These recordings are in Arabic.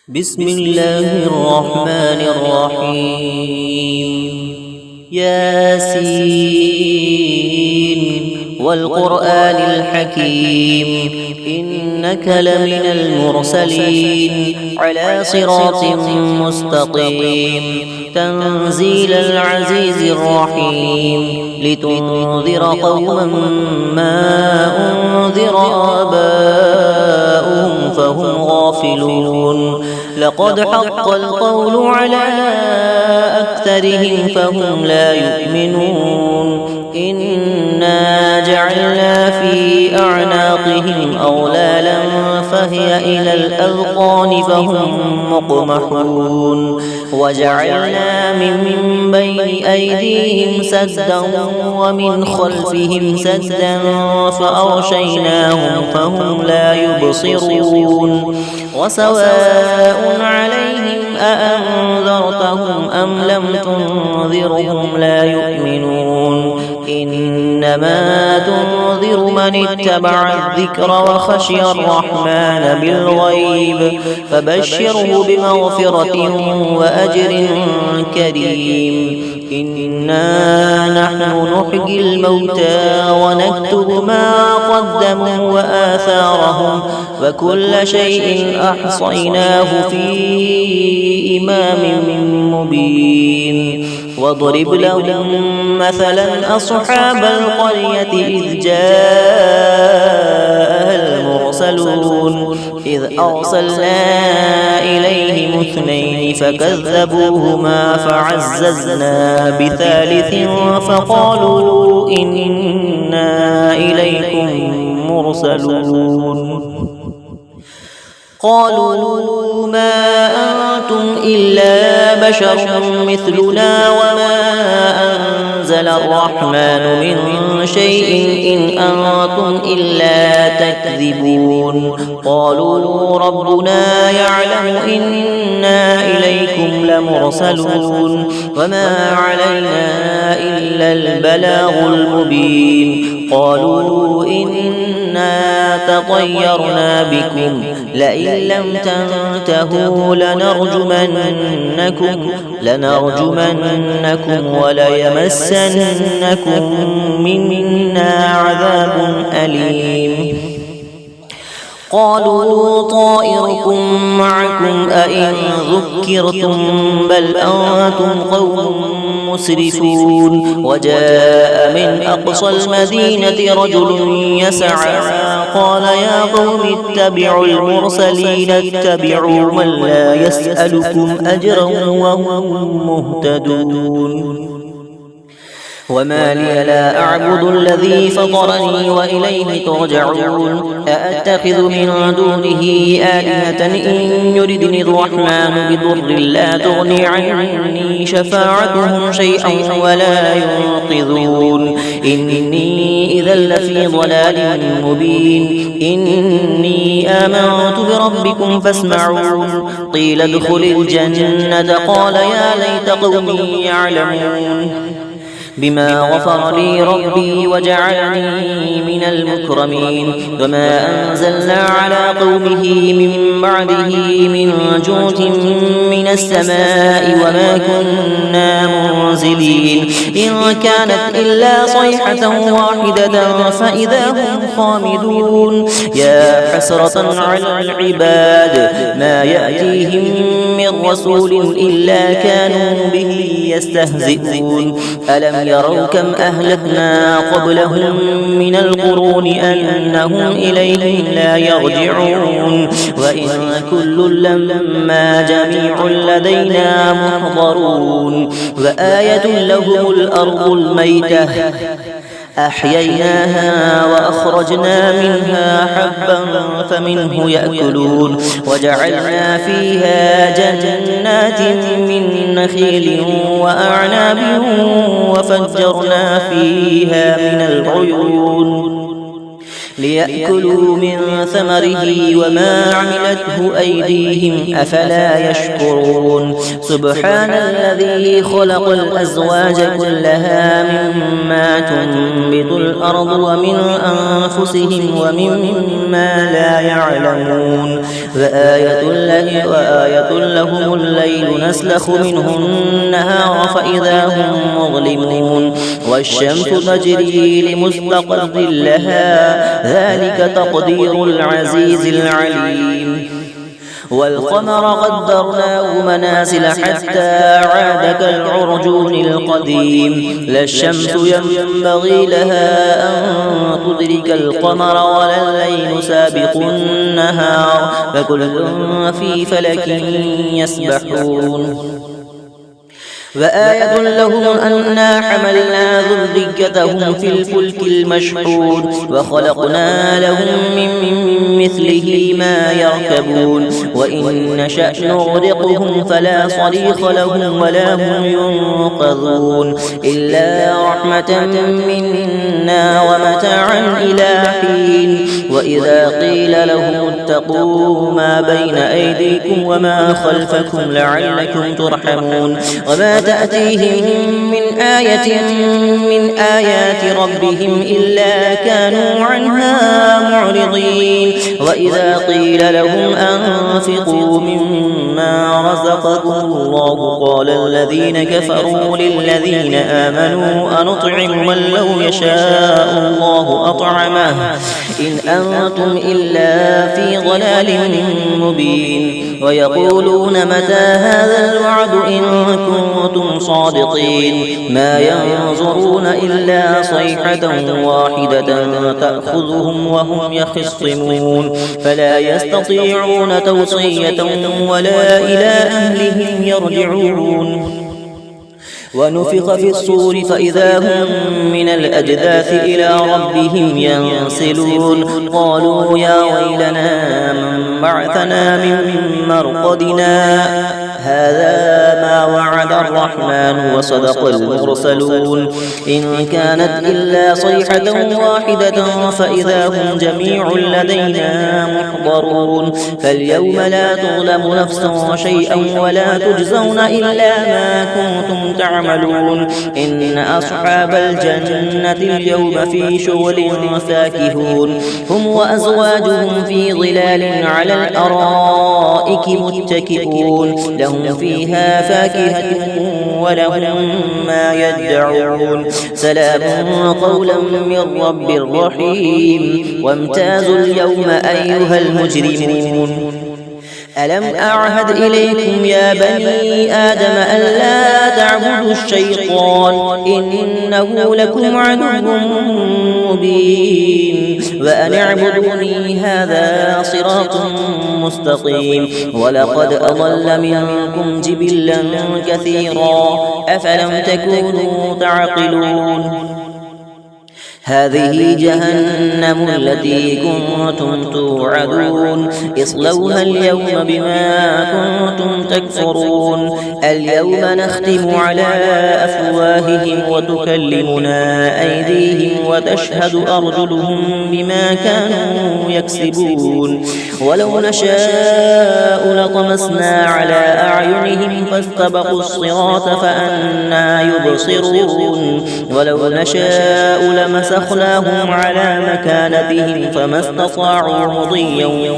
بسم الله الرحمن الرحيم ياسين والقرآن الحكيم إنك لمن المرسلين على صراط مستقيم تنزيل العزيز الرحيم لتنذر قوما ما أنذر آباؤهم فهم غافلون لقد حق القول على أكثرهم فهم لا يؤمنون إنا جعلنا في أعناقهم أغلالا فهي إلى الأذقان فهم مقمحون وجعلنا من بين أيديهم سدا ومن خلفهم سدا فأغشيناهم فهم لا يبصرون وسواء عليهم أأنذرتهم أم لم تنذرهم لا يؤمنون إنما تنذر من اتبع الذكر وخشي الرحمن بالغيب فبشره بمغفرة وأجر كريم إنا نحن نحيي الموتى ونكتب ما قدموا وآثارهم وكل شيء أحصيناه في إمام مبين واضرب لهم مثلا أصحاب القرية إذ جاءها المرسلون إذ أرسلنا إليهم اثنين فكذبوهما فعززنا بثالث فقالوا إنا إليكم مرسلون قالوا ما أنتم إلا بشر مثلنا وما أنزل الرحمن من شيء إن أنتم إلا تكذبون قالوا ربنا يعلم إنا إليكم لمرسلون وما علينا إلا البلاغ المبين قالوا إنا تطيرنا بكم لئن لم تنتهوا لنرجمنكم وليمسنكم منا عذاب أليم قالوا طائركم معكم أئن ذكرتم بل أنتم قوم مسرفون وجاء من أقصى المدينة رجل يسعى قال يا قوم اتبعوا المرسلين اتبعوا من لا يسألكم أجرا وهم مهتدون وما لي لا أعبد الذي فطرني وإليه ترجعون أأتخذ من دونه آلهة إن يردني الرحمن بضر لا تغني عني شفاعتهم شيئا ولا ينقذون إني إذا لفي ضلال مبين إني آمنت بربكم فاسمعون قيل ادخل الجنة قال يا ليت قومي يعلمون بما غفر لي ربي وجعلني من المكرمين وما أنزلنا على قومه من بعده من جود من السماء وما كنا منزلين إن كانت إلا صيحة واحدة فإذا هم خامدون يا حسرة على العباد ما يأتيهم من رسول إلا كانوا به يستهزئون ألم يروا كم أهلكنا قبلهم من القرون أنهم إليهم لا يرجعون وإن كل لما جميع لدينا محضرون وآية لهم الأرض الميتة أحييناها وأخرجنا منها حبا فمنه يأكلون وجعلنا فيها جنات من نخيل وأعناب وفجرنا فيها من العيون ليأكلوا من ثمره وما عملته أيديهم أفلا يشكرون سبحان الذي خلق الأزواج كلها مما تنبت الأرض ومن أنفسهم ومما لا يعلمون وآية لهم الليل نسلخ منه النهار فإذا هم مظلمون والشمس تجري لمستقر لها ذلك تقدير العزيز العليم والقمر قدرناه منازل حتى عاد كالعرجون القديم لا الشمس ينبغي لها أن تدرك القمر ولا الليل سابق النهار فكل في فلك يسبحون وآية لهم أنا حملنا ذريتهم في الفلك المشحون وخلقنا لهم من مثله ما يركبون وإن نشأ نغرقهم فلا صريخ لهم ولا هم ينقذون إلا رحمة منا ومتاعا إلى حين وإذا قيل لهم اتقوا ما بين أيديكم وما خلفكم لعلكم ترحمون وما تأتيهم من آية من آيات ربهم إلا كانوا عنها معرضين وإذا قيل لهم أنفقوا مما رزقكم الله قال الذين كفروا للذين آمنوا أنطعم من لو يشاء الله أطعمه إن أنتم إلا في ضلال مبين ويقولون متى هذا الوعد إن كنتم صادقين ما ينظرون إلا صيحة واحدة تأخذهم وهم يخصمون فلا يستطيعون توصية ولا إلى أهلهم يرجعون ونفخ في الصور فإذا هم من الأجداث إلى ربهم ينسلون قالوا يا ويلنا من بعثنا من مرقدنا هذا ما وعد الرحمن وصدق المرسلون إن كانت إلا صيحة واحدة فإذا هم جميع لدينا محضرون فاليوم لا تظلم نفس شيئا ولا تجزون إلا ما كنتم تعملون إن أصحاب الجنة اليوم في شغل فاكهون هم وأزواجهم في ظلال على الأرائك متكئون لهم فيها فاكهة ولهم ما يدعون سلام قولا من رب رحيم وامتازوا اليوم أيها المجرمون ألم أعهد إليكم يا بني آدم ألا تعبدوا الشيطان إنه لكم عدو مبين وأن اعبدوني هذا صراط مستقيم ولقد أضل منكم جبلا كثيرا أفلم تكونوا تعقلون هذه جهنم التي كنتم توعدون اصلوها اليوم بما كنتم تكفرون اليوم نختم على أفواههم وتكلمنا أيديهم وتشهد أرجلهم بما كانوا يكسبون ولو نشاء لطمسنا على أعينهم فاستبقوا الصراط فأنى يبصرون ولو نشاء لمسخناهم على مكانتهم فما استطاعوا مضيا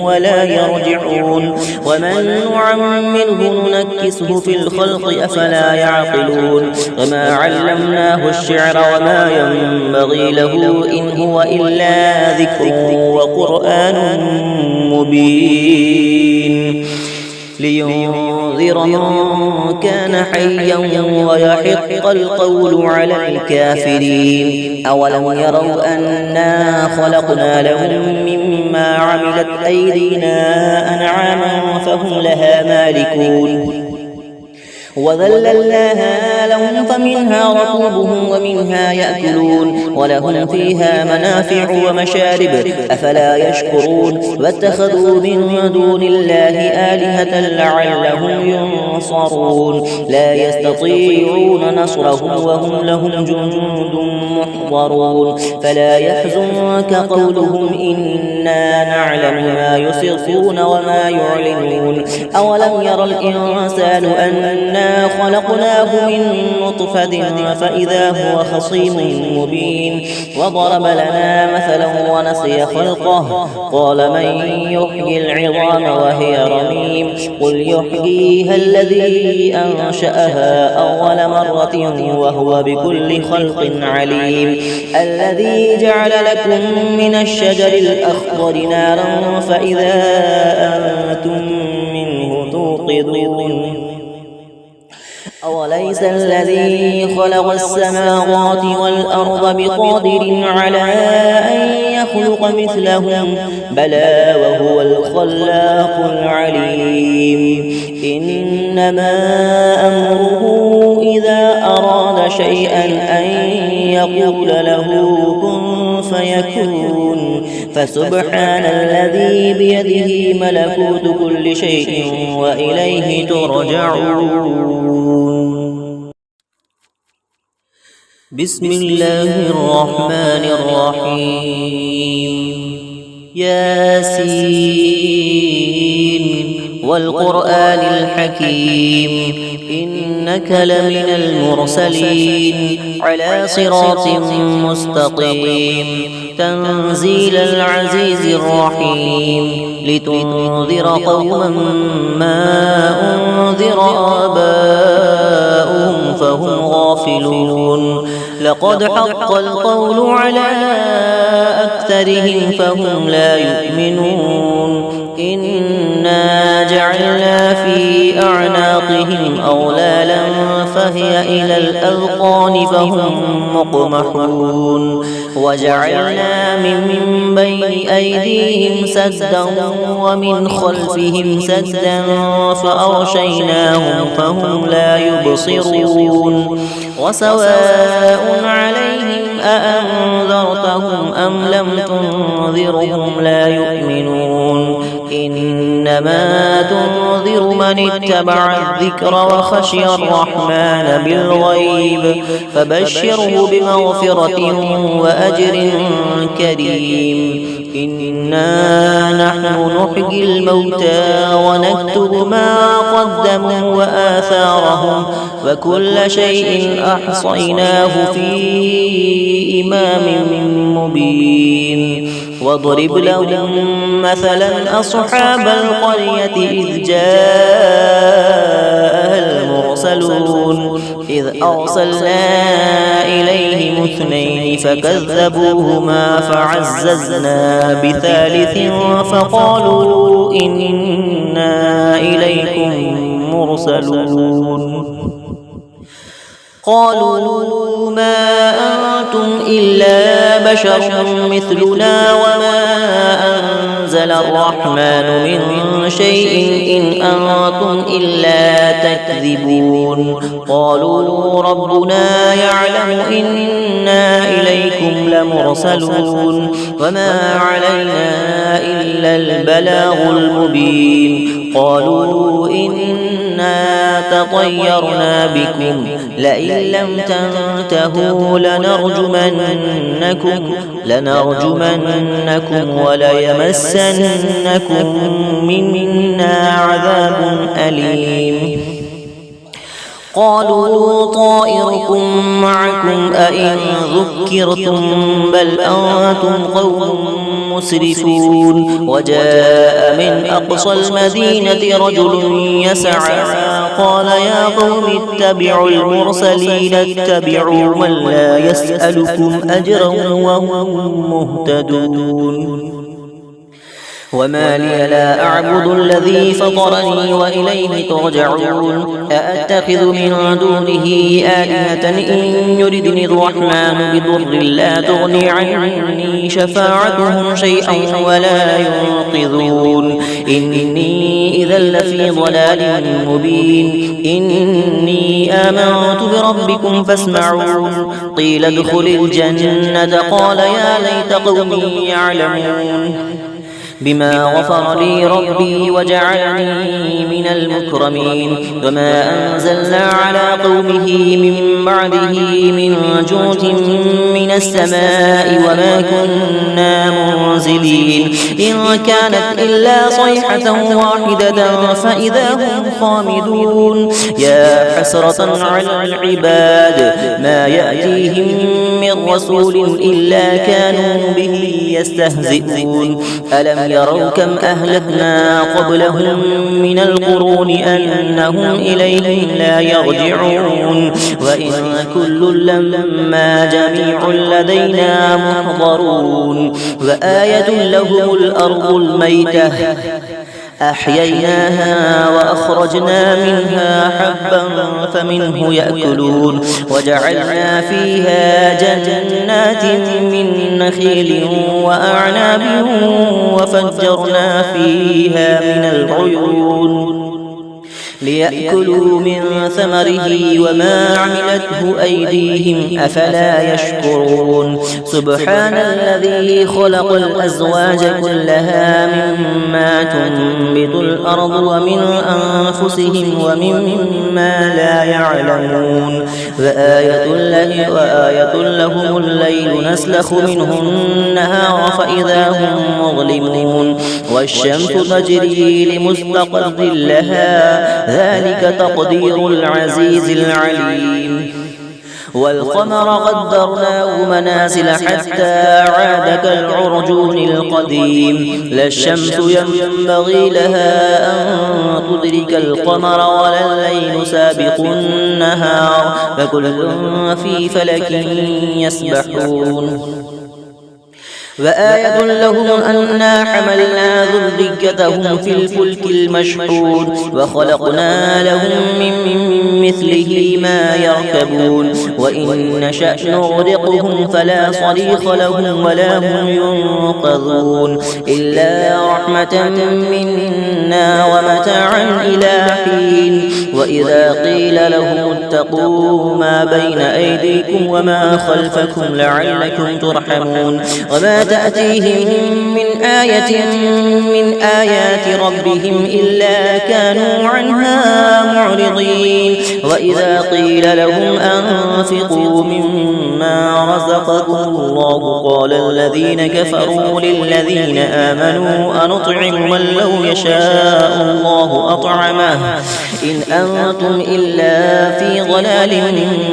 ولا يرجعون ومن نعمره ننكسه في الخلق أفلا يعقلون وما علمناه الشعر وما ينبغي له إن هو إلا ذكر وقرآن مبين لينذر من كان حيا ويحق القول على الكافرين أولم يروا أنا خلقنا لهم مما عملت أيدينا أنعاما فهم لها مالكون وذللناها لهم فمنها ركوبهم ومنها يأكلون ولهم فيها منافع ومشارب أفلا يشكرون واتخذوا من دون الله آلهة لعلهم ينصرون لا يستطيعون نصرهم وهم لهم جند محضرون فلا يحزنك قولهم إنا نعلم ما يسرون وما يعلنون أولم ير الإنسان أنا خلقناه من نطفة فإذا هو خصيم مبين وضرب لنا مثلا ونسي خلقه قال من يحيي العظام وهي رميم قل يحييها الذي أنشأها أول مرة وهو بكل خلق عليم الذي جعل لكم من الشجر الأخضر نارا فإذا أنتم منه توقدون أوليس الذي خلق السماوات والأرض بقادر على أن يخلق مثلهم بلى وهو الخلاق العليم إنما أمره إذا أراد شيئا أن يقول له كن فيكون فسبحان الذي بيده ملكوت كل شيء وإليه ترجعون بسم الله الرحمن الرحيم ياسين والقرآن الحكيم إنك لمن المرسلين على صراط مستقيم تنزيل العزيز الرحيم لتنذر قوما ما أنذر آباؤهم فهم غافلون لقد حق القول على أكثرهم فهم لا يؤمنون إنا جعلنا في أعناقهم أغلالا فهي إلى الأذقان فهم مقمحون وجعلنا من بين أيديهم سدا ومن خلفهم سدا فأغشيناهم فهم لا يبصرون وسواء عليهم أأنذرتهم أم لم تنذرهم لا يؤمنون إنما تنذر من اتبع الذكر وخشي الرحمن بالغيب فبشره بمغفرة وأجر كريم إنا نحن نحيي الموتى ونكتب ما قدموا وآثارهم وكل شيء أحصيناه في إمام مبين واضرب لهم مثلا أصحاب القرية إذ جاءها المرسلون إذ أرسلنا إليهم اثنين فكذبوهما فعززنا بثالث فقالوا إنا إليكم مرسلون قالوا ما أنتم إلا بشر مثلنا وما أنزل الرحمن من شيء إن أنتم إلا تكذبون قالوا ربنا يعلم إنا إليكم لمرسلون وما علينا إلا البلاغ المبين قالوا إنا تطيرنا بكم لئن لم تنتهوا لنرجمنكم وليمسنكم منا عذاب أليم قالوا طائركم معكم أئن ذكرتم بل أنتم قوم مسرفون وجاء من أقصى المدينة رجل يسعى قال يا قوم اتبعوا المرسلين اتبعوا من لا يسألكم أجرا وهم مهتدون وما لي لا أعبد الذي فطرني وإليه ترجعون أأتخذ من دونه آلهة إن يردني الرحمن بضر لا تغني عني شفاعتهم شيئا ولا ينقذون إني إذا لفي ضلال مبين إني آمنت بربكم فاسمعون قيل ادخل الجنة قال يا ليت قومي يعلمون بما غفر لي ربي وجعلني من المكرمين وما أنزلنا على قومه من بعده من جود من السماء وما كنا منزلين إن كانت إلا صيحة واحدة فإذا هم خامدون يا حسرة على العباد ما يأتيهم من رسول إلا كانوا به يستهزئون ألم يروا كم أهلكنا قبلهم من القرون أنهم إليهم لا يرجعون وإن كل لما جميع لدينا محضرون وآية لهم الأرض الميتة أحييناها وأخرجنا منها حبا فمنه يأكلون وجعلنا فيها جنات من نخيل وأعناب وفجرنا فيها من العيون ليأكلوا من ثمره وما عملته أيديهم أفلا يشكرون سبحان الذي خلق الأزواج كلها مما تنبت الأرض ومن أنفسهم ومما لا يعلمون وآية لهم الليل نسلخ منه النهار فإذا هم مظلمون والشمس تجري لمستقر لها ذلك تقدير العزيز العليم والقمر قدرناه منازل حتى عاد كالعرجون القديم لا الشمس ينبغي لها أن تدرك القمر ولا الليل سابق النهار فكل في فلك يسبحون وآية لهم أنا حملنا ذريتهم في الفلك المشحون وخلقنا لهم من مثله ما يركبون وإن نشأ نغرقهم فلا صريخ لهم ولا هم ينقذون إلا رحمة منا ومتاعا إلى حين وإذا قيل لهم اتقوا ما بين أيديكم وما خلفكم لعلكم ترحمون وما تأتيهم من آية من آيات ربهم إلا كانوا عنها معرضين وإذا قيل لهم أنفقوا مما رزقكم الله قال الذين كفروا للذين آمنوا أنطعم من لو يشاء الله أطعمه إن أنتم إلا في ضلال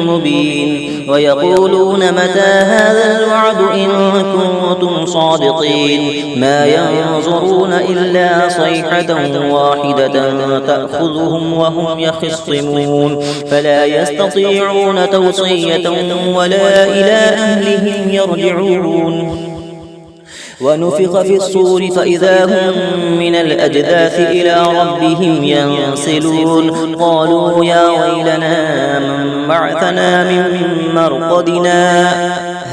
مبين ويقولون متى هذا الوعد إن كنتم صادقين ما ينظرون إلا صيحة واحدة تأخذهم وهم يخصمون فلا يستطيعون توصية ولا إلى أهلهم يرجعون ونفخ في الصور فإذا هم من الأجداث إلى ربهم ينسلون قالوا يا ويلنا من بعثنا من مرقدنا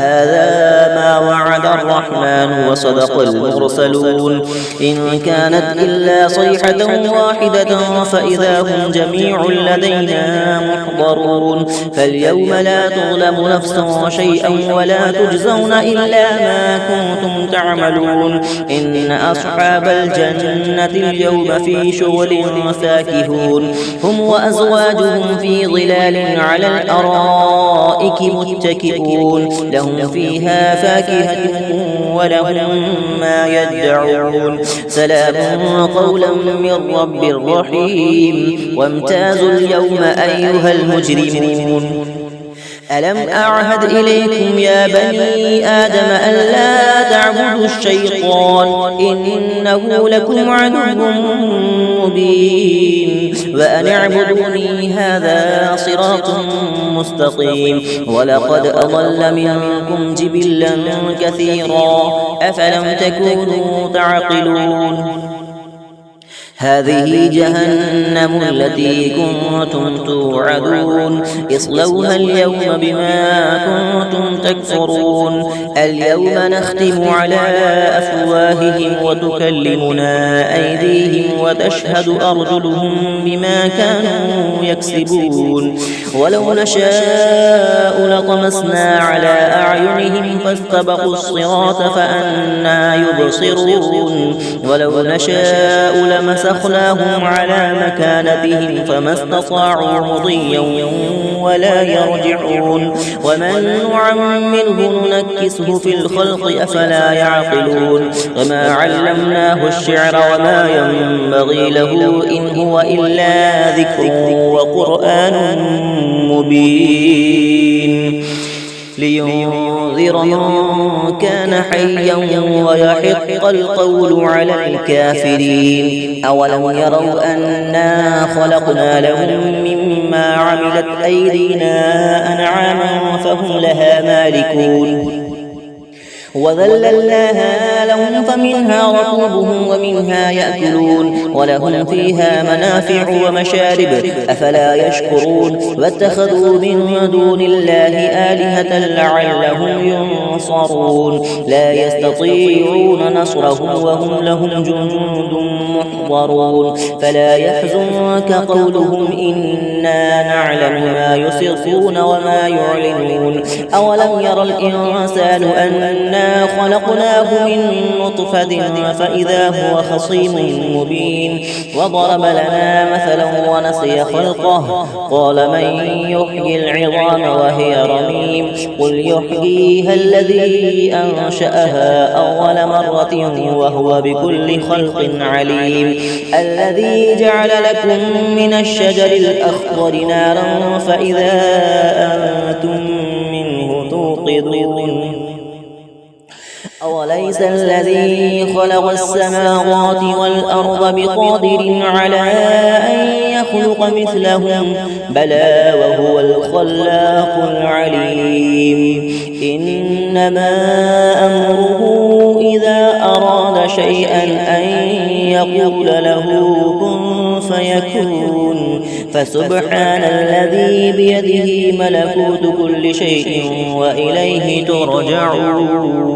هذا ما وعد الرحمن وصدق المرسلون إن كانت إلا صيحة واحدة فإذا هم جميع لدينا محضرون فاليوم لا تظلم نفس شيئا ولا تجزون إلا ما كنتم تعملون إن أصحاب الجنة اليوم في شغل فاكهون هم وأزواجهم في ظلال على الأرائك متكئون لهم فيها فاكهة ولهم ما يدعون سلام قولا من رب رحيم وامتازوا اليوم أيها المجرمون ألم أعهد إليكم يا بني آدم ألا تعبدوا الشيطان إنه لكم عدو مبين وأن اعبدوني هذا صراط مستقيم ولقد أضل منكم جبلا كثيرا أفلم تكونوا تعقلون هذه جهنم التي كنتم توعدون اصلوها اليوم بما كنتم تكفرون اليوم نختم على أفواههم وتكلمنا أيديهم وتشهد أرجلهم بما كانوا يكسبون ولو نشاء لطمسنا على أعينهم فاستبقوا الصراط فأنى يبصرون ولو نشاء لمسخناهم على مكانتهم فما استطاعوا مضيا ولا يرجعون ومن نعمره ننكسه في الخلق أفلا يعقلون وما علمناه الشعر وما ينبغي له إن هو إلا ذكر وقرآن مبين لينذر من كان حيا ويحق القول على الكافرين أولم يروا أنا خلقنا لهم مما عملت أيدينا أنعاما فهم لها مالكون وذللناها لهم فمنها ركوبهم ومنها يأكلون ولهم فيها منافع ومشارب أفلا يشكرون واتخذوا من دون الله آلهة لعلهم ينصرون لا يستطيعون نصرهم وهم لهم جند محضرون فلا يحزنك قولهم إنا نعلم ما يسرون وما يعلنون أولم يرى الإنسان أنا خلقناه من نطفة فإذا هو خصيم مبين وضرب لنا مثلا ونسي خلقه قال من يحيي العظام وهي رميم قل يحييها الذي أنشأها أول مرة وهو بكل خلق عليم الذي جعل لكم من الشجر الأخضر نارا فإذا أنتم منه توقدون أوليس الذي خلق السماوات والأرض بقادر على أن يخلق مثلهم بلى وهو الخلاق العليم إنما أمره إذا أراد شيئا أن يقول له كن فيكون فسبحان الذي بيده ملكوت كل شيء وإليه ترجعون